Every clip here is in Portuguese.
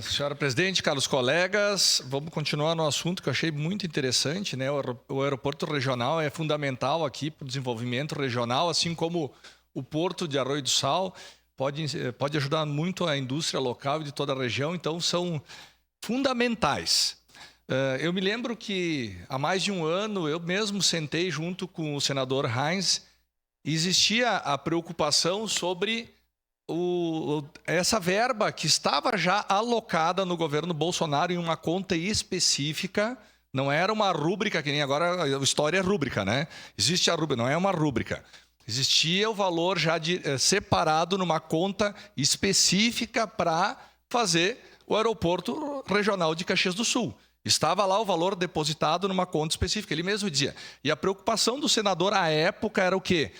Senhora presidente, caros colegas, vamos continuar no assunto que eu achei muito interessante, né? O aeroporto regional é fundamental aqui para o desenvolvimento regional, assim como o porto de Arroio do Sal pode ajudar muito a indústria local e de toda a região, então são fundamentais. Eu me lembro que há mais de um ano eu mesmo sentei junto com o senador Heinz e existia a preocupação sobre essa verba que estava já alocada no governo Bolsonaro em uma conta específica, não era uma rúbrica, que nem agora a história é rúbrica, né? Existe a rúbrica, não é uma rúbrica. Existia o valor já separado numa conta específica para fazer o aeroporto regional de Caxias do Sul. Estava lá o valor depositado numa conta específica, ele mesmo dizia. E a preocupação do senador à época era o quê?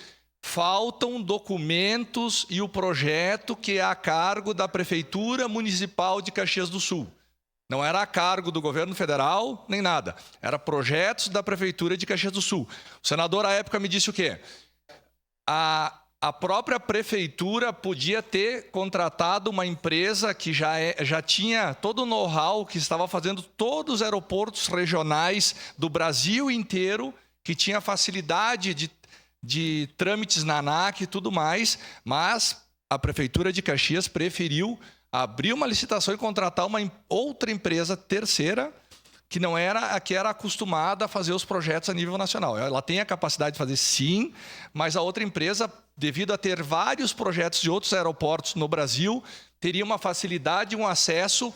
Faltam documentos e o projeto que é a cargo da Prefeitura Municipal de Caxias do Sul. Não era a cargo do governo federal, nem nada. Era projetos da Prefeitura de Caxias do Sul. O senador, à época, me disse o quê? A própria Prefeitura podia ter contratado uma empresa que já tinha todo o know-how, que estava fazendo todos os aeroportos regionais do Brasil inteiro, que tinha facilidade de trâmites na ANAC e tudo mais, mas a Prefeitura de Caxias preferiu abrir uma licitação e contratar uma outra empresa terceira, que não era a que era acostumada a fazer os projetos a nível nacional. Ela tem a capacidade de fazer sim, mas a outra empresa, devido a ter vários projetos de outros aeroportos no Brasil, teria uma facilidade, um acesso,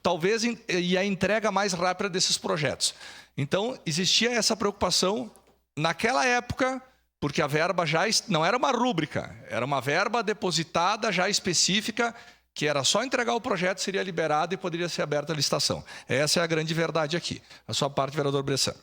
talvez, e a entrega mais rápida desses projetos. Então, existia essa preocupação naquela época, porque a verba já não era uma rúbrica, era uma verba depositada já específica, que era só entregar o projeto, seria liberado e poderia ser aberta a licitação. Essa é a grande verdade aqui. A sua parte, vereador Bressan.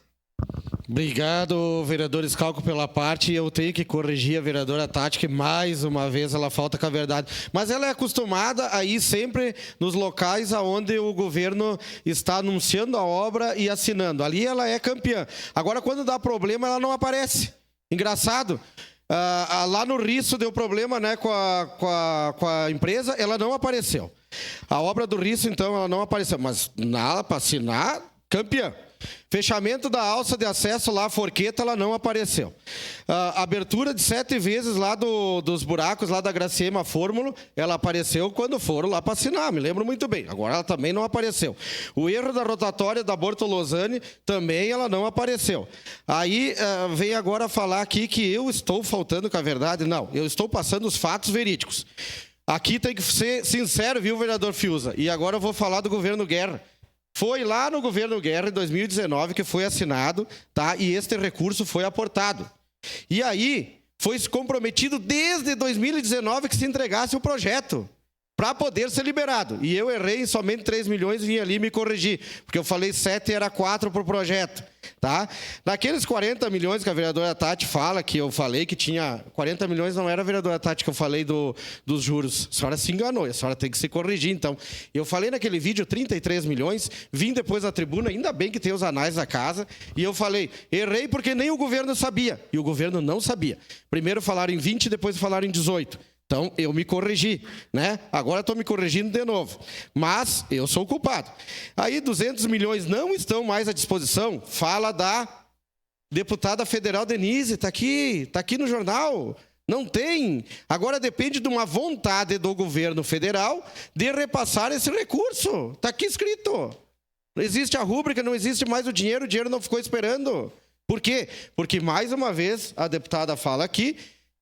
Obrigado, vereador Schalco, pela parte. Eu tenho que corrigir a vereadora Tati, que mais uma vez ela falta com a verdade. Mas ela é acostumada a ir sempre nos locais onde o governo está anunciando a obra e assinando. Ali ela é campeã. Agora, quando dá problema, ela não aparece. Engraçado. Lá no Risso deu problema, né, com a empresa, ela não apareceu. A obra do Risso, então, ela não apareceu. Mas para assinar, campeã. Fechamento da alça de acesso lá, a Forqueta, ela não apareceu. Abertura de 7 vezes lá dos buracos lá da Graciema Fórmulo, ela apareceu quando foram lá para assinar, me lembro muito bem. Agora ela também não apareceu. O erro da rotatória da Bortolozani, também ela não apareceu. Aí vem agora falar aqui que eu estou faltando com a verdade. Não, eu estou passando os fatos verídicos. Aqui tem que ser sincero, viu, vereador Fiuza? E agora eu vou falar do governo Guerra. Foi lá no governo Guerra, em 2019, que foi assinado, tá? E este recurso foi aportado. E aí, foi comprometido desde 2019 que se entregasse o projeto para poder ser liberado. E eu errei em somente 3 milhões, vim ali me corrigir, porque eu falei 7 era 4 para o projeto. Tá? Naqueles 40 milhões que a vereadora Tati fala, que eu falei que tinha... 40 milhões não era a vereadora Tati que eu falei dos juros. A senhora se enganou, a senhora tem que se corrigir, então. Eu falei naquele vídeo 33 milhões, vim depois à tribuna, ainda bem que tem os anais da casa, e eu falei, errei porque nem o governo sabia, e o governo não sabia. Primeiro falaram em 20, depois falaram em 18. Então, eu me corrigi, né? Agora estou me corrigindo de novo. Mas eu sou o culpado. Aí, 200 milhões não estão mais à disposição. Fala da deputada federal Denise. Está aqui no jornal. Não tem. Agora depende de uma vontade do governo federal de repassar esse recurso. Está aqui escrito. Não existe a rúbrica, não existe mais o dinheiro não ficou esperando. Por quê? Porque, mais uma vez, a deputada fala aqui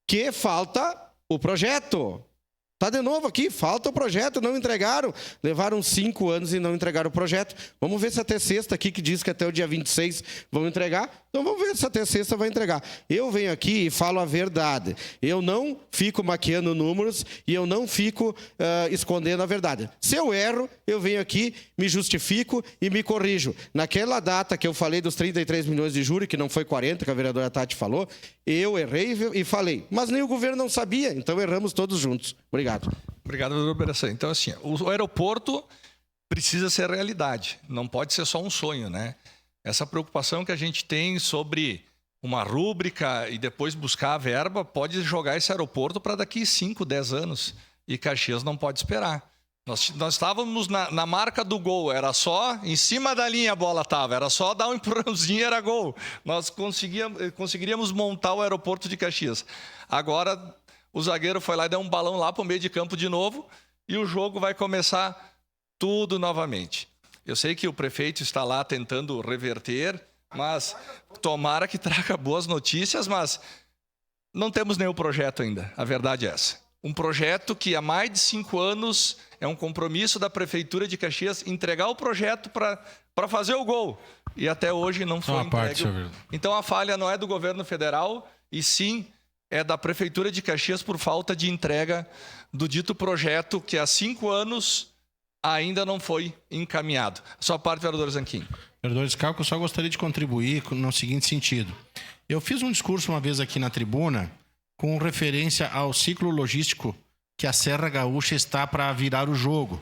que falta... o projeto. Está de novo aqui, falta o projeto, não entregaram. Levaram 5 anos e não entregaram o projeto. Vamos ver se até sexta aqui, que diz que até o dia 26 vão entregar. Então vamos ver se até sexta vai entregar. Eu venho aqui e falo a verdade. Eu não fico maquiando números e eu não fico escondendo a verdade. Se eu erro, eu venho aqui, me justifico e me corrijo. Naquela data que eu falei dos 33 milhões de juros, que não foi 40, que a vereadora Tati falou, eu errei e falei. Mas nem o governo não sabia, então erramos todos juntos. Obrigado. Obrigado, vereador Bressan. Então, assim, o aeroporto precisa ser realidade. Não pode ser só um sonho, né? essa preocupação que a gente tem sobre uma rúbrica e depois buscar a verba pode jogar esse aeroporto para daqui 5, 10 anos. E Caxias não pode esperar. Nós estávamos na marca do gol, era só em cima da linha a bola estava, era só dar um empurrãozinho, era gol. Nós conseguiríamos montar o aeroporto de Caxias. Agora o zagueiro foi lá e deu um balão lá para o meio de campo de novo e o jogo vai começar tudo novamente. Eu sei que o prefeito está lá tentando reverter, mas tomara que traga boas notícias, mas não temos nenhum projeto ainda, a verdade é essa. Um projeto que há mais de 5 anos é um compromisso da Prefeitura de Caxias entregar o projeto para fazer o gol. E até hoje não foi entregue. Então a falha não é do governo federal, e sim é da Prefeitura de Caxias por falta de entrega do dito projeto que há 5 anos ainda não foi encaminhado. Sua parte, vereador Zanquim. Vereador Schalck, eu só gostaria de contribuir no seguinte sentido. Eu fiz um discurso uma vez aqui na tribuna com referência ao ciclo logístico que a Serra Gaúcha está para virar o jogo,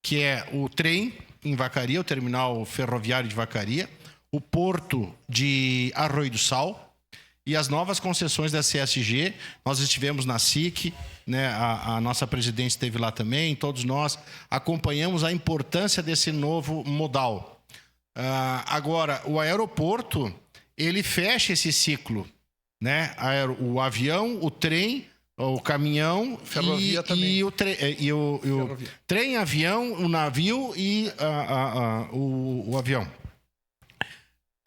que é o trem em Vacaria, o terminal ferroviário de Vacaria, o porto de Arroio do Sal e as novas concessões da CSG. Nós estivemos na SIC, né? A nossa presidente esteve lá também, todos nós acompanhamos a importância desse novo modal. Agora, o aeroporto, ele fecha esse ciclo, né? O avião, o trem, o caminhão e o trem, avião, o navio e o avião.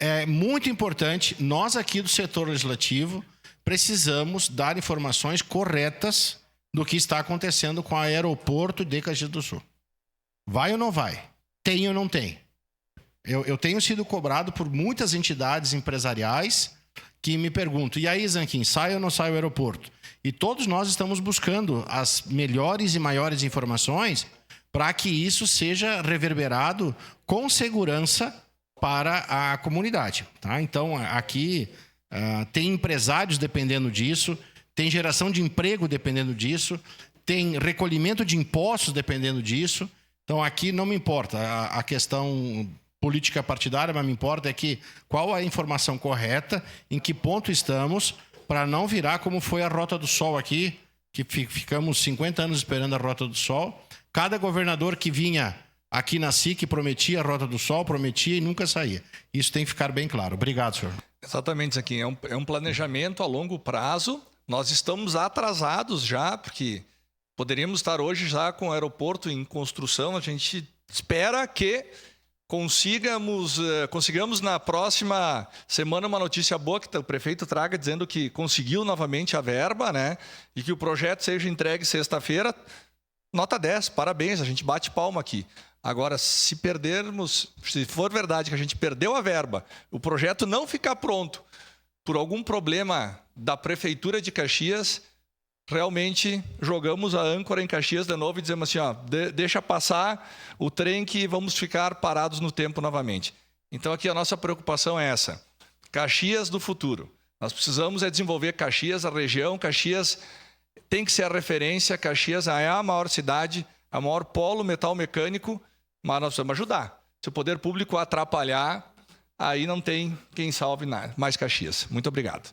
É muito importante, nós aqui do setor legislativo precisamos dar informações corretas do que está acontecendo com o aeroporto de Caxias do Sul. Vai ou não vai? Tem ou não tem? Eu tenho sido cobrado por muitas entidades empresariais que me perguntam, e aí, Zanquim, sai ou não sai o aeroporto? E todos nós estamos buscando as melhores e maiores informações para que isso seja reverberado com segurança para a comunidade. Tá? Então, aqui tem empresários dependendo disso, tem geração de emprego dependendo disso, tem recolhimento de impostos dependendo disso. Então, aqui não me importa a questão política partidária, mas me importa é que qual a informação correta, em que ponto estamos, para não virar como foi a Rota do Sol aqui, que ficamos 50 anos esperando a Rota do Sol. Cada governador que vinha aqui na SIC prometia a Rota do Sol, prometia e nunca saía. Isso tem que ficar bem claro. Obrigado, senhor. Exatamente, aqui é um planejamento a longo prazo. Nós estamos atrasados já, porque poderíamos estar hoje já com o aeroporto em construção. A gente espera que consigamos na próxima semana uma notícia boa que o prefeito traga dizendo que conseguiu novamente a verba, né? E que o projeto seja entregue sexta-feira. Nota 10, parabéns, a gente bate palma aqui. Agora, se for verdade que a gente perdeu a verba, o projeto não ficar pronto por algum problema da Prefeitura de Caxias, realmente jogamos a âncora em Caxias de novo e dizemos assim, deixa passar o trem que vamos ficar parados no tempo novamente. Então aqui a nossa preocupação é essa, Caxias do futuro. Nós precisamos desenvolver Caxias, a região, Caxias tem que ser a referência, Caxias é a maior cidade, a maior polo metal mecânico, mas nós precisamos ajudar. Se o poder público atrapalhar, aí não tem quem salve mais Caxias. Muito obrigado.